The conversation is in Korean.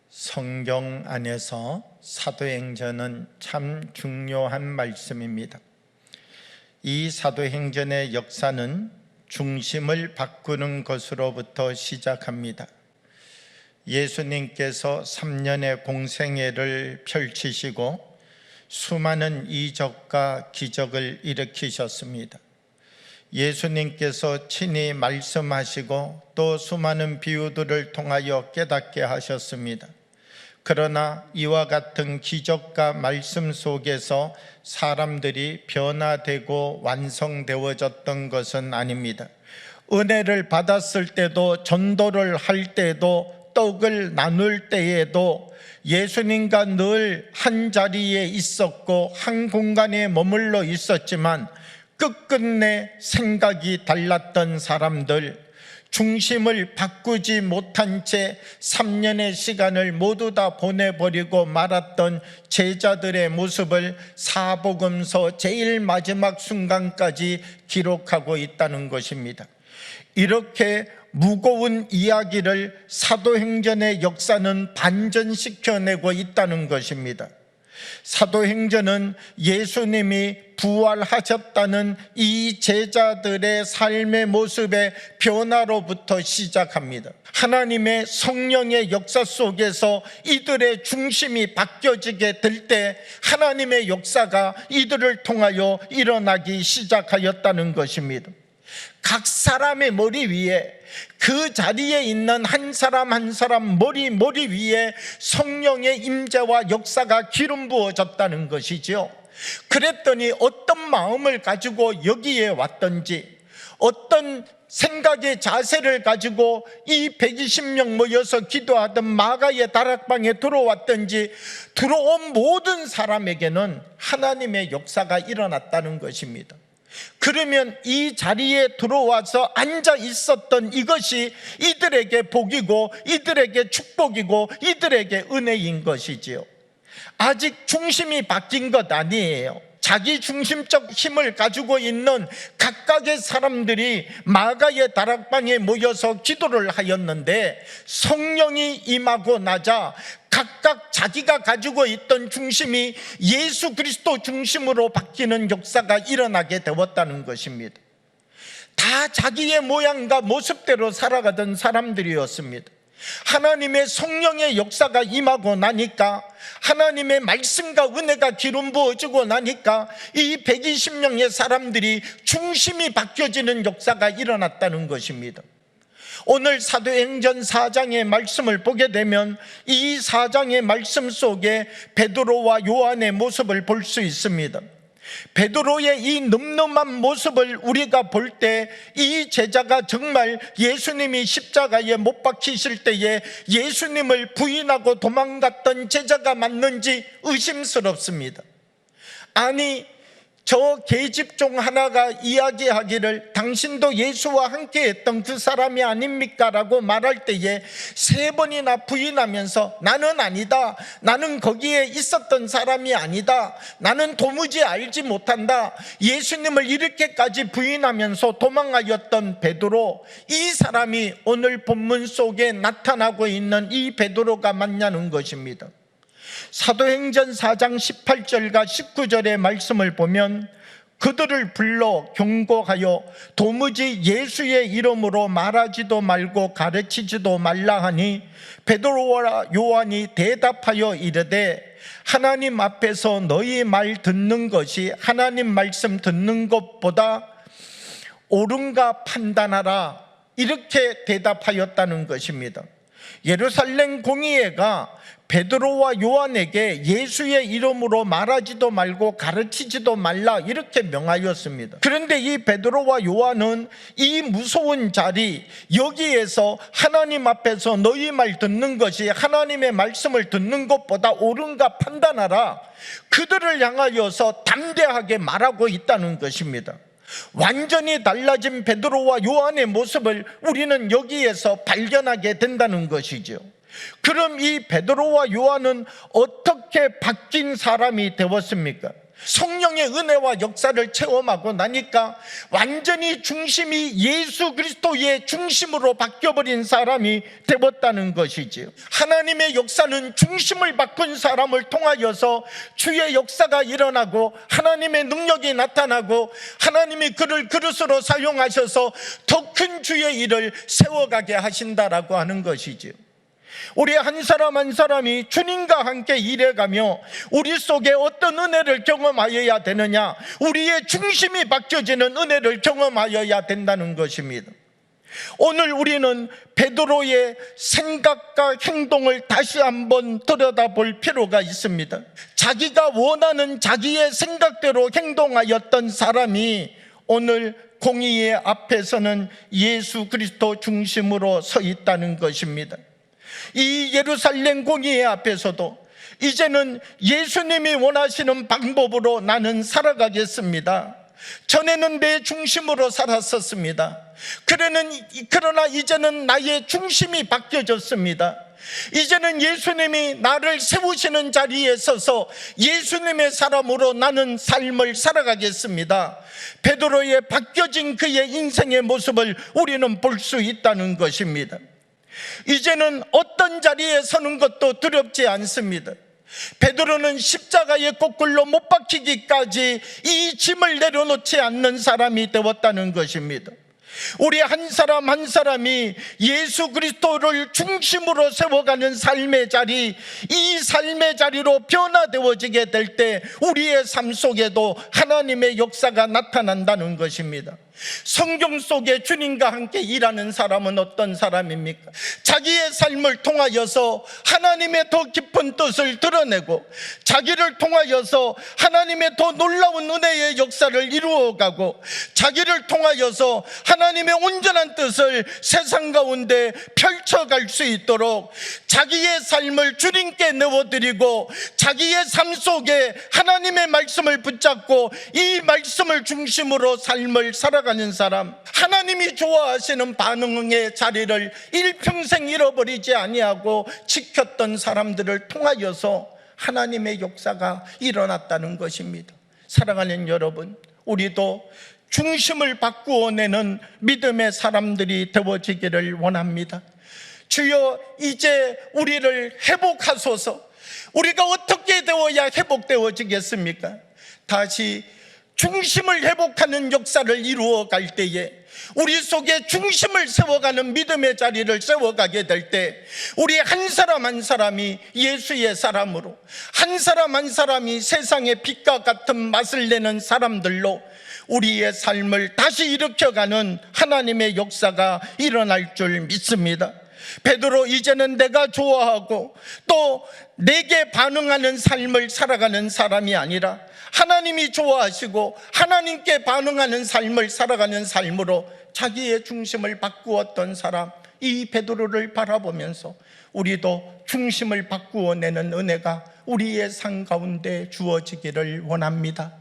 성경 안에서 사도행전은 참 중요한 말씀입니다. 이 사도행전의 역사는 중심을 바꾸는 것으로부터 시작합니다. 예수님께서 3년의 공생애를 펼치시고 수많은 이적과 기적을 일으키셨습니다. 예수님께서 친히 말씀하시고 또 수많은 비유들을 통하여 깨닫게 하셨습니다. 그러나 이와 같은 기적과 말씀 속에서 사람들이 변화되고 완성되어졌던 것은 아닙니다. 은혜를 받았을 때도, 전도를 할 때도, 떡을 나눌 때에도 예수님과 늘 한 자리에 있었고 한 공간에 머물러 있었지만 끝끝내 생각이 달랐던 사람들, 중심을 바꾸지 못한 채 3년의 시간을 모두 다 보내버리고 말았던 제자들의 모습을 사복음서 제일 마지막 순간까지 기록하고 있다는 것입니다. 이렇게 무거운 이야기를 사도행전의 역사는 반전시켜내고 있다는 것입니다. 사도행전은 예수님이 부활하셨다는 이 제자들의 삶의 모습의 변화로부터 시작합니다. 하나님의 성령의 역사 속에서 이들의 중심이 바뀌어지게 될 때 하나님의 역사가 이들을 통하여 일어나기 시작하였다는 것입니다. 각 사람의 머리 위에, 그 자리에 있는 한 사람 한 사람 머리 위에 성령의 임재와 역사가 기름 부어졌다는 것이죠. 그랬더니 어떤 마음을 가지고 여기에 왔던지, 어떤 생각의 자세를 가지고 이 120명 모여서 기도하던 마가의 다락방에 들어왔던지, 들어온 모든 사람에게는 하나님의 역사가 일어났다는 것입니다. 그러면 이 자리에 들어와서 앉아 있었던 이것이 이들에게 복이고 이들에게 축복이고 이들에게 은혜인 것이지요. 아직 중심이 바뀐 것 아니에요. 자기 중심적 힘을 가지고 있는 각각의 사람들이 마가의 다락방에 모여서 기도를 하였는데, 성령이 임하고 나자 각각 자기가 가지고 있던 중심이 예수 그리스도 중심으로 바뀌는 역사가 일어나게 되었다는 것입니다. 다 자기의 모양과 모습대로 살아가던 사람들이었습니다. 하나님의 성령의 역사가 임하고 나니까, 하나님의 말씀과 은혜가 기름 부어지고 나니까 이 120명의 사람들이 중심이 바뀌어지는 역사가 일어났다는 것입니다. 오늘 사도행전 4장의 말씀을 보게 되면 이 4장의 말씀 속에 베드로와 요한의 모습을 볼 수 있습니다. 베드로의 이 늠름한 모습을 우리가 볼 때 이 제자가 정말 예수님이 십자가에 못 박히실 때에 예수님을 부인하고 도망갔던 제자가 맞는지 의심스럽습니다. 아니, 저 계집종 하나가 이야기하기를 당신도 예수와 함께 했던 그 사람이 아닙니까? 라고 말할 때에 3번이나 부인하면서 나는 아니다, 나는 거기에 있었던 사람이 아니다, 나는 도무지 알지 못한다, 예수님을 이렇게까지 부인하면서 도망하였던 베드로, 이 사람이 오늘 본문 속에 나타나고 있는 이 베드로가 맞냐는 것입니다. 사도행전 4장 18절과 19절의 말씀을 보면 그들을 불러 경고하여 도무지 예수의 이름으로 말하지도 말고 가르치지도 말라 하니, 베드로와 요한이 대답하여 이르되 하나님 앞에서 너희 말 듣는 것이 하나님 말씀 듣는 것보다 옳은가 판단하라, 이렇게 대답하였다는 것입니다. 예루살렘 공의회가 베드로와 요한에게 예수의 이름으로 말하지도 말고 가르치지도 말라 이렇게 명하였습니다. 그런데 이 베드로와 요한은 이 무서운 자리, 여기에서 하나님 앞에서 너희 말 듣는 것이 하나님의 말씀을 듣는 것보다 옳은가 판단하라, 그들을 향하여서 담대하게 말하고 있다는 것입니다. 완전히 달라진 베드로와 요한의 모습을 우리는 여기에서 발견하게 된다는 것이죠. 그럼 이 베드로와 요한은 어떻게 바뀐 사람이 되었습니까? 성령의 은혜와 역사를 체험하고 나니까 완전히 중심이 예수 그리스도의 중심으로 바뀌어버린 사람이 되었다는 것이지요. 하나님의 역사는 중심을 바꾼 사람을 통하여서 주의 역사가 일어나고 하나님의 능력이 나타나고 하나님이 그를 그릇으로 사용하셔서 더 큰 주의 일을 세워가게 하신다라고 하는 것이지요. 우리 한 사람 한 사람이 주님과 함께 일해가며 우리 속에 어떤 은혜를 경험하여야 되느냐, 우리의 중심이 바뀌어지는 은혜를 경험하여야 된다는 것입니다. 오늘 우리는 베드로의 생각과 행동을 다시 한번 들여다볼 필요가 있습니다. 자기가 원하는 자기의 생각대로 행동하였던 사람이 오늘 공의의 앞에서는 예수 그리스도 중심으로 서 있다는 것입니다. 이 예루살렘 공의의 앞에서도 이제는 예수님이 원하시는 방법으로 나는 살아가겠습니다. 전에는 내 중심으로 살았었습니다. 그러나 이제는 나의 중심이 바뀌어졌습니다. 이제는 예수님이 나를 세우시는 자리에 서서 예수님의 사람으로 나는 삶을 살아가겠습니다. 베드로의 바뀌어진 그의 인생의 모습을 우리는 볼 수 있다는 것입니다. 이제는 어떤 자리에 서는 것도 두렵지 않습니다. 베드로는 십자가에 거꾸로 못 박히기까지 이 짐을 내려놓지 않는 사람이 되었다는 것입니다. 우리 한 사람 한 사람이 예수 그리스도를 중심으로 세워가는 삶의 자리, 이 삶의 자리로 변화되어지게 될 때 우리의 삶 속에도 하나님의 역사가 나타난다는 것입니다. 성경 속에 주님과 함께 일하는 사람은 어떤 사람입니까? 자기의 삶을 통하여서 하나님의 더 깊은 뜻을 드러내고 자기를 통하여서 하나님의 더 놀라운 은혜의 역사를 이루어가고 자기를 통하여서 하나님의 온전한 뜻을 세상 가운데 펼쳐갈 수 있도록 자기의 삶을 주님께 내어드리고 자기의 삶 속에 하나님의 말씀을 붙잡고 이 말씀을 중심으로 삶을 살아가는 사람, 하나님이 좋아하시는 반응의 자리를 일평생 잃어버리지 아니하고 지켰던 사람들을 통하여서 하나님의 역사가 일어났다는 것입니다. 사랑하는 여러분, 우리도 중심을 바꾸어내는 믿음의 사람들이 되어지기를 원합니다. 주여, 이제 우리를 회복하소서. 우리가 어떻게 되어야 회복되어지겠습니까? 다시 중심을 회복하는 역사를 이루어 갈 때에 우리 속에 중심을 세워가는 믿음의 자리를 세워가게 될 때 우리 한 사람 한 사람이 예수의 사람으로, 한 사람 한 사람이 세상의 빛과 같은 맛을 내는 사람들로 우리의 삶을 다시 일으켜가는 하나님의 역사가 일어날 줄 믿습니다. 베드로, 이제는 내가 좋아하고 또 내게 반응하는 삶을 살아가는 사람이 아니라 하나님이 좋아하시고 하나님께 반응하는 삶을 살아가는 삶으로 자기의 중심을 바꾸었던 사람, 이 베드로를 바라보면서 우리도 중심을 바꾸어내는 은혜가 우리의 삶 가운데 주어지기를 원합니다.